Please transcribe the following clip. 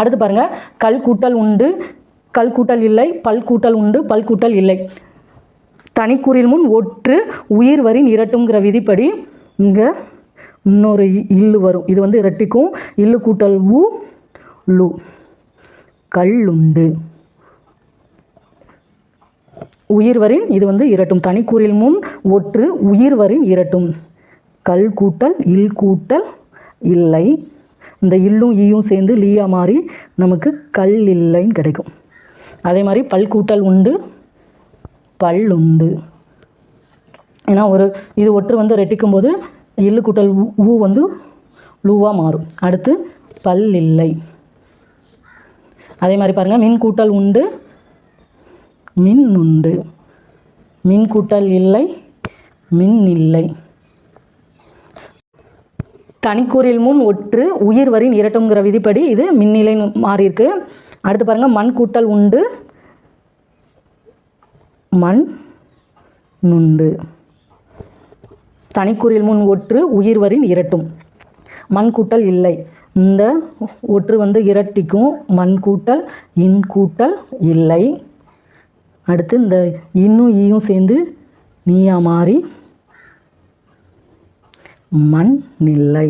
அடுத்து பாருங்க, கல் கூட்டல் உண்டு, கல் கூட்டல் இல்லை, பல் கூட்டல் உண்டு, பல் கூட்டல் இல்லை. தனிக்குறில் முன் ஒற்று உயிர் வரின் இரட்டுங்கிற விதிப்படி இங்கே இன்னொரு இல்லு வரும். இது வந்து இரட்டிக்கும். இல்லு கூட்டல் உ லு. கல்லுண்டு. உயிர் வரின் இது வந்து இரட்டும். தனிக்குறில் முன் ஒற்று உயிர் வரின் இரட்டும். கல் கூட்டல் இல் கூட்டல் இல்லை. இந்த இல்லும் ஈயும் சேர்ந்து லீயா மாறி நமக்கு கல் இல்லைன்னு கிடைக்கும். அதே மாதிரி பல் கூட்டல் உண்டு, பல்லுண்டு. ஏன்னா இது ஒற்று வந்து ரெட்டிக்கும் போது இல்லு கூட்டல் ஊ வந்து லூவா மாறும். அடுத்து பல் இல்லை. அதே மாதிரி பாருங்கள், மின் கூட்டல் உண்டு, மின் உண்டு. மின் கூட்டல் இல்லை, மின் இல்லை. தனிக்கூறில் முன் ஒற்று உயிர் வரின் இரட்டுங்கிற விதிப்படி இது மின்னிலைன்னு மாறியிருக்கு. அடுத்து பாருங்கள், மண் கூட்டல் உண்டு, மண் நுண்டு. தனிக்குறில் முன் ஒற்று உயிர் வரின் இரட்டும். மண் கூட்டல் இல்லை. இந்த ஒற்று வந்து இரட்டிக்கும். மண் கூட்டல் இன் கூட்டல் இல்லை. அடுத்து இந்த இன்னும் ஈயும் சேர்ந்து நீயா மாறி மண் நில்லை.